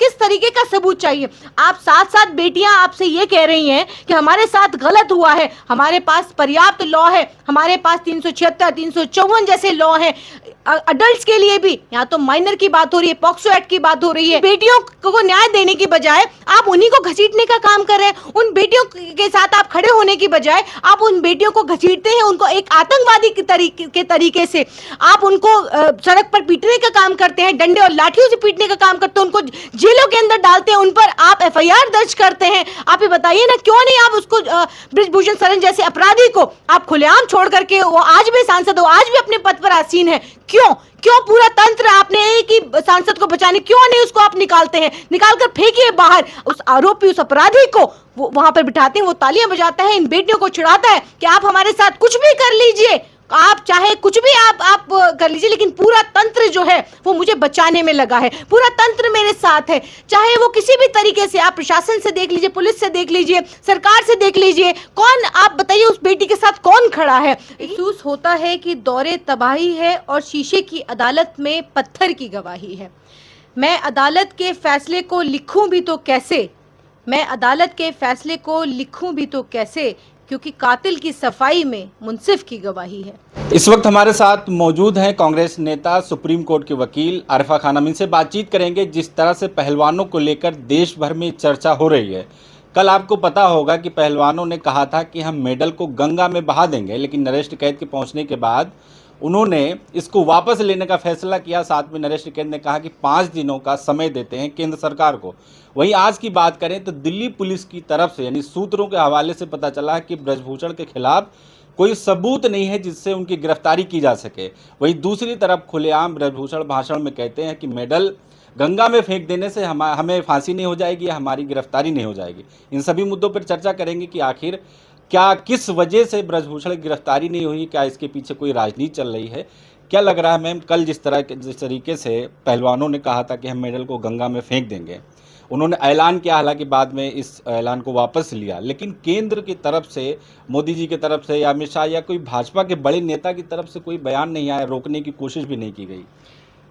किस तरीके का सबूत चाहिए? आप साथ साथ बेटियां आपसे ये कह रही हैं कि हमारे साथ गलत हुआ है, हमारे पास पर्याप्त लॉ है, हमारे पास 376, 354 जैसे लॉ हैं अडल्ट्स के लिए भी। यहाँ तो माइनर की बात हो रही है, पॉक्सो एक्ट की बात हो रही है। बेटियों को न्याय देने की बजाय आप उन्हीं को घसीटने का काम कर रहे हैं। उन बेटियों के साथ आप खड़े होने की बजाय आप उन बेटियों को घसीटते हैं, उनको एक आतंकवादी के तरीके से आप उनको सड़क पर पीटने का काम करते हैं, डंडे और लाठियों से पीटने का काम करते हैं, उनको जेलों के अंदर डालते हैं, उन पर आप एफआईआर दर्ज करते हैं। आप ये बताइए ना, क्यों नहीं आप उसको बृजभूषण शरण जैसे अपराधी को आप खुलेआम छोड़ करके, वो आज भी सांसद हो, आज भी अपने पद पर आसीन है, क्यों पूरा तंत्र आपने एक ही सांसद को बचाने, क्यों नहीं उसको आप निकालते हैं? निकाल कर फेंकिए बाहर उस आरोपी, उस अपराधी को। वो वहां पर बिठाते हैं, वो तालियां बजाता है, इन बेटियों को चिढ़ाता है कि आप हमारे साथ कुछ भी कर लीजिए, आप चाहे कुछ भी आप कर लीजिए, लेकिन पूरा तंत्र जो है वो मुझे बचाने में लगा है, पूरा तंत्र मेरे साथ है। चाहे वो किसी भी तरीके से, आप प्रशासन से देख लीजिए, पुलिस से देख लीजिए, सरकार से देख लीजिए, कौन, आप बताइए उस बेटी के साथ कौन खड़ा है? महसूस होता है कि दौरे तबाही है और शीशे की अदालत में पत्थर की गवाही है। मैं अदालत के फैसले को लिखूं भी तो कैसे, मैं अदालत के फैसले को लिखूं भी तो कैसे, क्योंकि कातिल की सफाई में मुंसिफ की गवाही है। इस वक्त हमारे साथ मौजूद हैं कांग्रेस नेता, सुप्रीम कोर्ट के वकील आरिफा खानम। इनसे बातचीत करेंगे। जिस तरह से पहलवानों को लेकर देश भर में चर्चा हो रही है, कल आपको पता होगा कि पहलवानों ने कहा था कि हम मेडल को गंगा में बहा देंगे, लेकिन नरेश टिकैत के पहुंचने के बाद उन्होंने इसको वापस लेने का फैसला किया। साथ में नरेश टिकैत ने कहा कि 5 दिनों का समय देते हैं केंद्र सरकार को। वहीं आज की बात करें तो दिल्ली पुलिस की तरफ से, यानी सूत्रों के हवाले से पता चला कि ब्रजभूषण के खिलाफ कोई सबूत नहीं है जिससे उनकी गिरफ्तारी की जा सके। वहीं दूसरी तरफ खुलेआम ब्रजभूषण भाषण में कहते हैं कि मेडल गंगा में फेंक देने से हमें फांसी नहीं हो जाएगी, हमारी गिरफ्तारी नहीं हो जाएगी। इन सभी मुद्दों पर चर्चा करेंगे कि आखिर किस वजह से ब्रजभूषण की गिरफ्तारी नहीं हुई, क्या इसके पीछे कोई राजनीति चल रही है? क्या लग रहा है मैम, कल जिस तरीके से पहलवानों ने कहा था कि हम मेडल को गंगा में फेंक देंगे, उन्होंने ऐलान किया, हालांकि बाद में इस ऐलान को वापस लिया, लेकिन केंद्र की तरफ से, मोदी जी की तरफ से या अमित शाह या कोई भाजपा के बड़े नेता की तरफ से कोई बयान नहीं आया, रोकने की कोशिश भी नहीं की गई।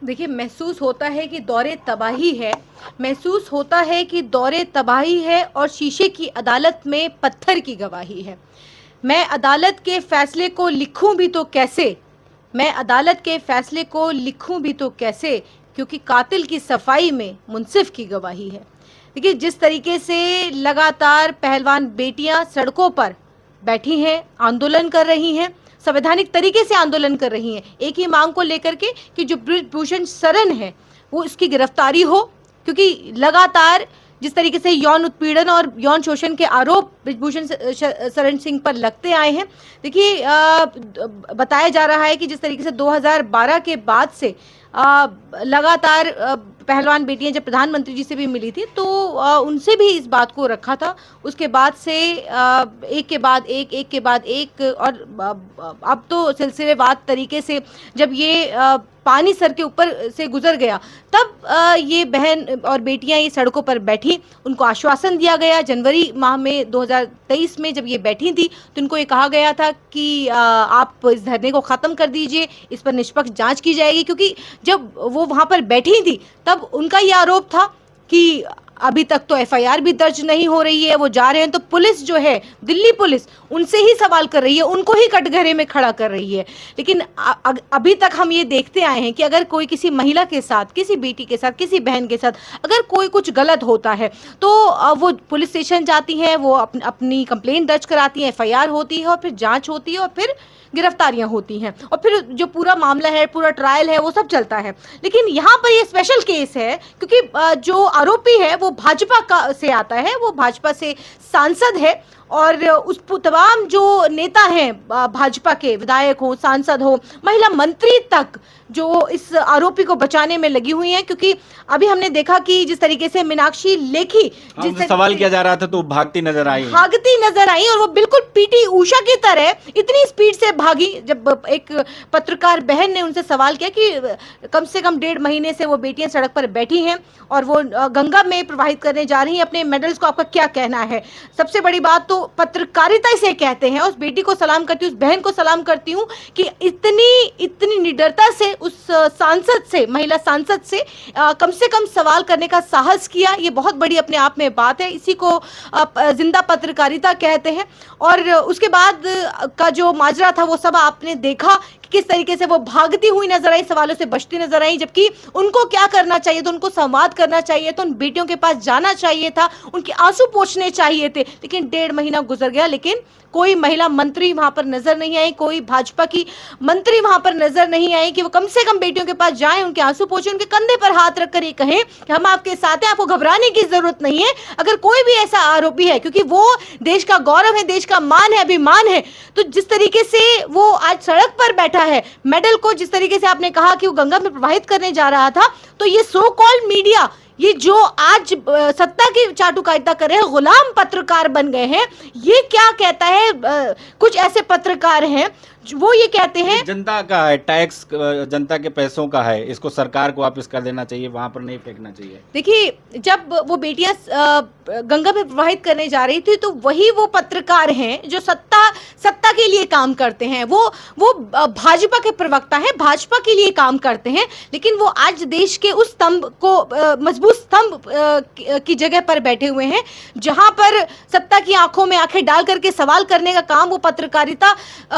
देखिए, महसूस होता है कि दौरे तबाही है, महसूस होता है कि दौरे तबाही है और शीशे की अदालत में पत्थर की गवाही है। मैं अदालत के फैसले को लिखूं भी तो कैसे, मैं अदालत के फैसले को लिखूं भी तो कैसे, क्योंकि कातिल की सफाई में मुंसिफ की गवाही है। देखिए, जिस तरीके से लगातार पहलवान बेटियां सड़कों पर बैठी हैं, आंदोलन कर रही हैं, संवैधानिक तरीके से आंदोलन कर रही हैं, एक ही मांग को लेकर के कि जो बृजभूषण शरण है वो इसकी गिरफ्तारी हो, क्योंकि लगातार जिस तरीके से यौन उत्पीड़न और यौन शोषण के आरोप बृजभूषण शरण सिंह पर लगते आए हैं। देखिए, बताया जा रहा है कि जिस तरीके से 2012 के बाद से लगातार पहलवान बेटियां जब प्रधानमंत्री जी से भी मिली थी तो उनसे भी इस बात को रखा था। उसके बाद से एक के बाद एक और अब तो सिलसिलेवार तरीके से जब ये पानी सर के ऊपर से गुजर गया, तब ये बहन और बेटियां ये सड़कों पर बैठी, उनको आश्वासन दिया गया। जनवरी माह में 2023 में जब ये बैठी थी तो इनको ये कहा गया था कि आप इस धरने को ख़त्म कर दीजिए, इस पर निष्पक्ष जांच की जाएगी, क्योंकि जब वो वहाँ पर बैठी थी तब उनका ये आरोप था कि अभी तक तो एफआईआर भी दर्ज नहीं हो रही है, वो जा रहे हैं तो पुलिस जो है, दिल्ली पुलिस, उनसे ही सवाल कर रही है, उनको ही कटघरे में खड़ा कर रही है। लेकिन अभी तक हम ये देखते आए हैं कि अगर कोई किसी महिला के साथ, किसी बेटी के साथ, किसी बहन के साथ अगर कोई कुछ गलत होता है तो वो पुलिस स्टेशन जाती है, वो अपनी कंप्लेंट दर्ज कराती है, एफआईआर होती है और फिर जाँच होती है और फिर गिरफ्तारियां होती हैं और फिर जो पूरा मामला है, पूरा ट्रायल है, वो सब चलता है। लेकिन यहाँ पर ये स्पेशल केस है क्योंकि जो आरोपी है वो भाजपा से आता है, वो भाजपा से सांसद है और उस तमाम जो नेता हैं भाजपा के, विधायक हो, सांसद हो, महिला मंत्री तक, जो इस आरोपी को बचाने में लगी हुई हैं। क्योंकि अभी हमने देखा कि जिस तरीके से मीनाक्षी लेखी, जिस सवाल किया जा रहा था तो भागती नजर आई और वो बिल्कुल पीटी उषा की तरह इतनी स्पीड से भागी। जब एक पत्रकार बहन ने उनसे सवाल किया कि कम से कम 1.5 महीने से वो बेटियां सड़क पर बैठी हैं और वो गंगा में प्रवाहित करने जा रही हैं अपने मेडल्स को, आपका क्या कहना है? सबसे बड़ी बात तो पत्रकारिता से कहते हैं, उस बेटी को सलाम करती हूँ, उस बहन को सलाम करती हूँ कि इतनी निडरता से उस सांसद से, महिला सांसद से कम सवाल करने का साहस किया। ये बहुत बड़ी अपने आप में बात है, इसी को जिंदा पत्रकारिता कहते हैं। और उसके बाद का जो माजरा था वो सब आपने देखा किस तरीके से वो भागती हुई नजर आई, सवालों से बचती नजर आई, जबकि उनको क्या करना चाहिए था, उनको संवाद करना चाहिए था, उन बेटियों के पास जाना चाहिए था, उनके आंसू पोंछने चाहिए थे। लेकिन 1.5 महीना गुजर गया, लेकिन कोई महिला मंत्री वहां पर नजर नहीं आई, कोई भाजपा की मंत्री वहां पर नजर नहीं आई कि वो कम से कम बेटियों के पास जाएं, उनके आंसू पोंछे, उनके कंधे पर हाथ रखकर ये कहें कि हम आपके साथ हैं, आपको घबराने की जरूरत नहीं है। अगर कोई भी ऐसा आरोपी है, क्योंकि वो देश का गौरव है, देश का मान है, अभिमान है, तो जिस तरीके से वो आज सड़क पर बैठा है, मेडल को जिस तरीके से आपने कहा कि वो गंगा में प्रवाहित करने जा रहा था, तो ये सो कॉल्ड मीडिया, ये जो आज सत्ता की चाटुकारिता कर रहे हैं, गुलाम पत्रकार बन गए हैं, ये क्या कहता है? कुछ ऐसे पत्रकार हैं वो ये कहते हैं जनता का है, टैक्स जनता के पैसों का है, इसको सरकार को वापस कर देना चाहिए, वहां पर नहीं फेंकना चाहिए। देखिए, जब वो बेटियां गंगा में प्रवाहित करने जा रही थी, तो वही वो पत्रकार हैं जो सत्ता के लिए काम करते हैं, वो भाजपा के प्रवक्ता हैं, भाजपा के लिए काम करते हैं। लेकिन वो आज देश के उस स्तंभ को, मजबूत स्तंभ की जगह पर बैठे हुए हैं, जहां पर सत्ता की आंखों में आंखें डाल करके सवाल करने का काम, वो पत्रकारिता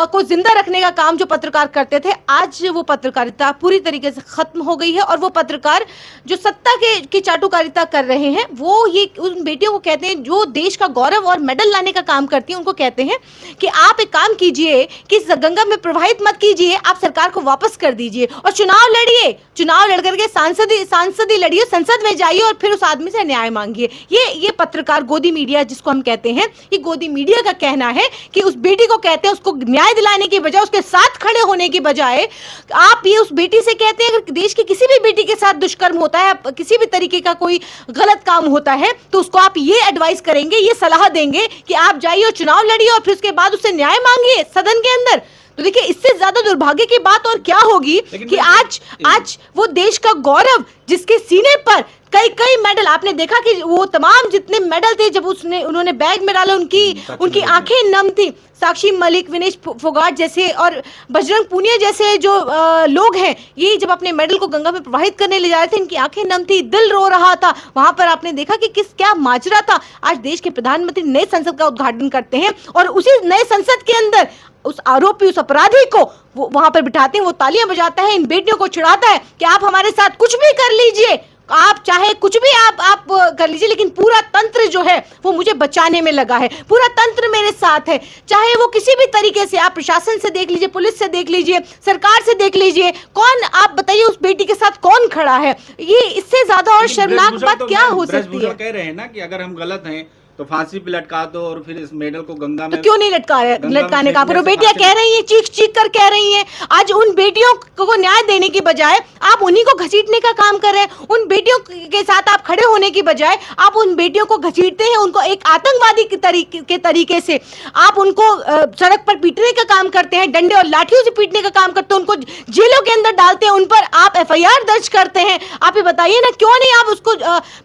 को जिंदा रखने का काम जो पत्रकार करते थे, आज वो पत्रकारिता पूरी तरीके से खत्म हो गई है। और वो पत्रकार जो सत्ता की चाटुकारिता कर रहे हैं, वो ये उन बेटियों को कहते हैं जो देश का गौरव और मेडल लाने का काम करती हैं, उनको कहते हैं कि आप एक काम कीजिए कि गंगा में प्रवाहित मत कीजिए, आप सरकार को वापस कर दीजिए और चुनाव लड़िए, चुनाव लड़ करके सांसदी लड़िए, संसद में जाइए और फिर उस आदमी से न्याय मांगिए। ये पत्रकार, गोदी मीडिया जिसको हम कहते हैं, ये गोदी मीडिया का कहना है कि उस बेटी को कहते हैं, उसको न्याय दिलाने की बजाय, उसके साथ खड़े होने की बजाय, आप ये उस बेटी से कहते हैं अगर देश की किसी भी बेटी के साथ दुष्कर्म होता है, किसी भी तरीके का कोई गलत काम होता है, तो उसको आप ये एडवाइस करेंगे, ये सलाह देंगे कि आप जाइए और चुनाव लड़िए और फिर उसके बाद उससे न्याय मांगिए सदन के अंदर। तो देखिए, इससे ज्यादा दुर्भाग्य की बात और क्या होगी कि आज वो देश का गौरव, जिसके सीने पर कई मेडल, आपने देखा कि वो तमाम जितने मेडल थे, जब उन्होंने बैग में डाला, उनकी आंखें नम थी। साक्षी मलिक, विनेश फोगाट जैसे और बजरंग पूनिया जैसे जो लोग हैं, ये जब अपने मेडल को गंगा में प्रवाहित करने ले जा रहे थे, इनकी आंखें नम थी, दिल रो रहा था। वहां पर आपने देखा कि क्या माजरा था। आज देश के प्रधानमंत्री नए संसद का उद्घाटन करते हैं और उसी नए संसद के अंदर उस आरोपी, उस अपराधी को वो वहां पर बिठाते हैं, वो तालियां बजाता है, इन बेटियों को चिढ़ाता है कि आप हमारे साथ कुछ भी कर लीजिए, आप चाहे कुछ भी आप कर लीजिए, लेकिन पूरा तंत्र जो है वो मुझे बचाने में लगा है, पूरा तंत्र मेरे साथ है। चाहे वो किसी भी तरीके से, आप प्रशासन से देख लीजिए, पुलिस से देख लीजिए, सरकार से देख लीजिए, कौन, आप बताइए उस बेटी के साथ कौन खड़ा है। ये इससे ज्यादा और शर्मनाक बात क्या हो सकती है? कह रहे हैं ना कि अगर हम गलत हैं तो फांसी पे लटका दो और फिर इस मेडल को गंगा में, तो क्यों नहीं लटकाने का? पर बेटियां कह रही हैं, चीख कर कह रही हैं। आज उन बेटियों को न्याय देने की बजाय आप उन्हीं को घसीटने का काम कर रहे हैं। उन बेटियों के साथ आप खड़े होने की बजाय आप उन बेटियों को घसीटते हैं, उनको एक आतंकवादी के तरीके से आप उनको सड़क पर पीटने का काम करते हैं, डंडे और लाठियों से पीटने का काम करते हैं, उनको जेलों के अंदर डालते हैं, उन पर आप FIR दर्ज करते हैं। आप ये बताइए ना, क्यों नहीं आप उसको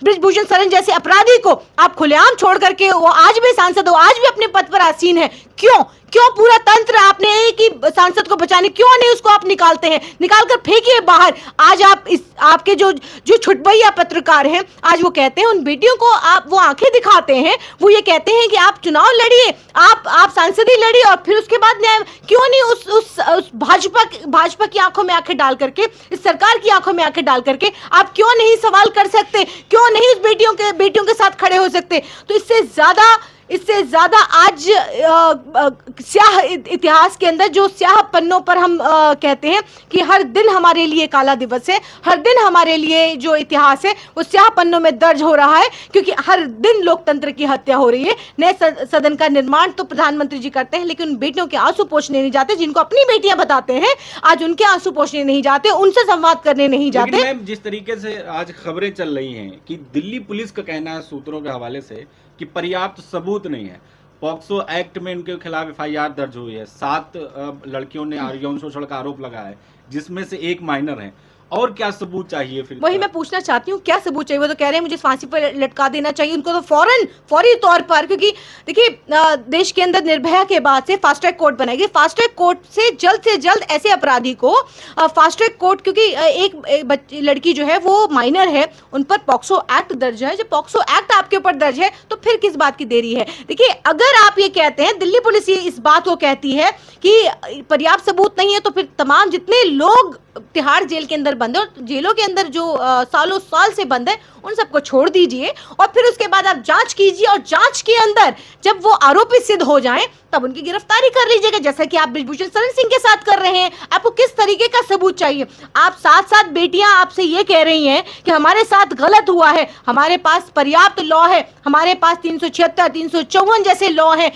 बृजभूषण शरण जैसे अपराधी को आप खुलेआम छोड़ करके, वो आज भी सांसद हो, आज भी अपने पद पर आसीन है, क्यों पूरा तंत्र आपने एक ही सांसद को बचाने, क्यों नहीं उसको आप निकालते हैं, निकालकर फेंकिए बाहर। आज आप आपके जो छुटभैया पत्रकार हैं, आज वो कहते हैं उन बेटियों को, आप वो आंखें दिखाते हैं, वो ये कहते हैं कि आप चुनाव लड़िए, आप सांसदी लड़िए और फिर उसके बाद न्याय। क्यों नहीं उस भाजपा की आंखों में आंखें डाल करके, इस सरकार की आंखों में आंखें डाल करके आप क्यों नहीं सवाल कर सकते, क्यों नहीं उस बेटियों के साथ खड़े हो सकते? तो इससे ज्यादा आज स्याह इतिहास के अंदर, जो स्याह पन्नों पर हम कहते हैं कि हर दिन हमारे लिए काला दिवस है, हर दिन हमारे लिए जो इतिहास है वो स्याह पन्नों में दर्ज हो रहा है, क्योंकि हर दिन लोकतंत्र की हत्या हो रही है। नए सदन का निर्माण तो प्रधानमंत्री जी करते हैं, लेकिन उन बेटियों के आंसू पोंछने नहीं जाते, जिनको अपनी बेटियां बताते हैं, आज उनके आंसू पोंछने नहीं जाते, उनसे संवाद करने नहीं जाते। मैम, जिस तरीके से आज खबरें चल रही हैं कि दिल्ली पुलिस का कहना है सूत्रों के हवाले से कि पर्याप्त सबूत नहीं है, पॉक्सो एक्ट में उनके खिलाफ FIR दर्ज हुई है, 7 लड़कियों ने यौन शोषण का आरोप लगाया है, जिसमें से एक माइनर है, और क्या सबूत चाहिए फिर? वही मैं पूछना चाहती हूँ, क्या सबूत चाहिए? वो तो कह रहे हैं मुझे फांसी पर लटका देना चाहिए उनको, तो फौरी तौर पर, क्योंकि देखिए देश के अंदर निर्भया के बाद से फास्ट ट्रैक कोर्ट बनाई गई। फास्ट ट्रैक कोर्ट से जल्द ऐसे अपराधी को फास्ट ट्रैक कोर्ट, क्योंकि एक लड़की जो है वो माइनर है, उन पर पॉक्सो एक्ट दर्ज है। जब पॉक्सो एक्ट आपके ऊपर दर्ज है तो फिर किस बात की देरी है? देखिए, अगर आप ये कहते हैं, दिल्ली पुलिस ये इस बात को कहती है कि पर्याप्त सबूत नहीं है, तो फिर तमाम जितने लोग तिहाड़ जेल के अंदर बंद है और जेलों के अंदर जो सालों साल से बंद है, उन सबको छोड़ दीजिए और फिर उसके बाद आप जांच कीजिए, और जांच के अंदर जब वो आरोपी सिद्ध हो जाएं तब उनकी गिरफ्तारी कर लीजिएगा, जैसा कि आप ब्रिजभूषण शरण सिंह के साथ कर रहे हैं। आपको किस तरीके का सबूत चाहिए? आप साथ बेटियां आपसे ये कह रही हैं कि हमारे साथ गलत हुआ है, हमारे पास पर्याप्त लॉ है, हमारे पास 376, 354 जैसे लॉ हैं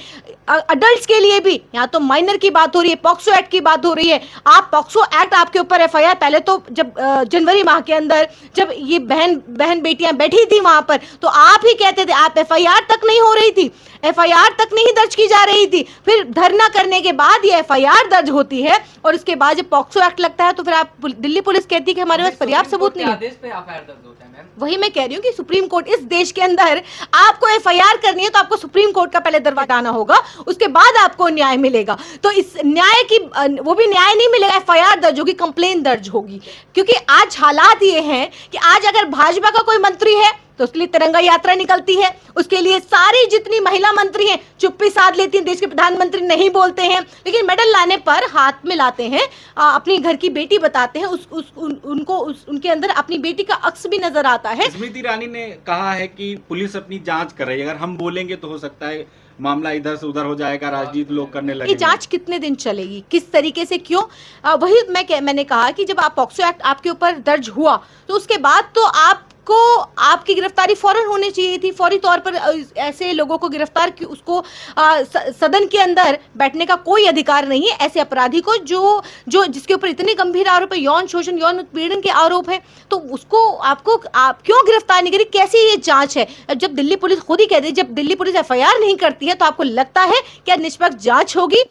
अडल्ट्स के लिए भी। यहाँ तो माइनर की बात हो रही है, पॉक्सो एक्ट की बात हो रही है। आप पॉक्सो एक्ट, आपके ऊपर एफआईआर, पहले तो जब जनवरी माह के अंदर जब ये बहन बेटियां बैठी थी वहां पर, तो आप ही कहते थे, आप एफआईआर तक नहीं हो रही थी, एफआईआर तक नहीं दर्ज की जा रही थी। फिर धरना करने के बाद ये एफआईआर दर्ज होती है और उसके बाद जब पॉक्सो एक्ट लगता है तो फिर आप दिल्ली पुलिस कहती है कि हमारे पास पर्याप्त सबूत नहीं है। वही मैं कह रही हूँ कि सुप्रीम कोर्ट इस देश के अंदर, आपको एफआईआर करनी है तो आपको सुप्रीम कोर्ट का पहले दरवाजा आना होगा, उसके बाद आपको न्याय मिलेगा। तो इस न्याय की, वो भी न्याय नहीं मिलेगा, एफआईआर दर्ज होगी, कंप्लेन दर्ज होगी। क्योंकि आज हालात ये हैं कि आज अगर भाजपा का कोई मंत्री है तो उसके लिए तिरंगा यात्रा निकलती है, उसके लिए सारी जितनी महिला मंत्री हैं चुप्पी साध लेती हैं, देश के प्रधानमंत्री नहीं बोलते हैं, लेकिन मेडल लाने पर हाथ में लाते हैं, अपनी घर की बेटी बताते हैं, उनके अंदर अपनी बेटी का अक्स भी नजर आता है। स्मृति ईरानी ने कहा है कि पुलिस अपनी जांच कर रही है, अगर हम बोलेंगे तो हो सकता है मामला इधर से उधर हो जाएगा, राजनीति लोग करने लगेंगे। ये जांच कितने दिन चलेगी, किस तरीके से, क्यों? वही मैंने कहा कि जब आप पॉक्सो एक्ट आपके ऊपर दर्ज हुआ तो उसके बाद तो आपकी गिरफ्तारी फौरन होनी चाहिए थी, फौरी तौर पर ऐसे लोगों को गिरफ्तार की, उसको सदन के अंदर बैठने का कोई अधिकार नहीं है ऐसे अपराधी को जो जिसके ऊपर इतने गंभीर आरोप है, यौन शोषण, यौन उत्पीड़न के आरोप है, तो उसको आप क्यों गिरफ्तार नहीं करी? कैसी ये जांच है? जब दिल्ली पुलिस खुद ही कहती है, जब दिल्ली पुलिस एफआईआर नहीं करती है तो आपको लगता है क्या निष्पक्ष जांच होगी?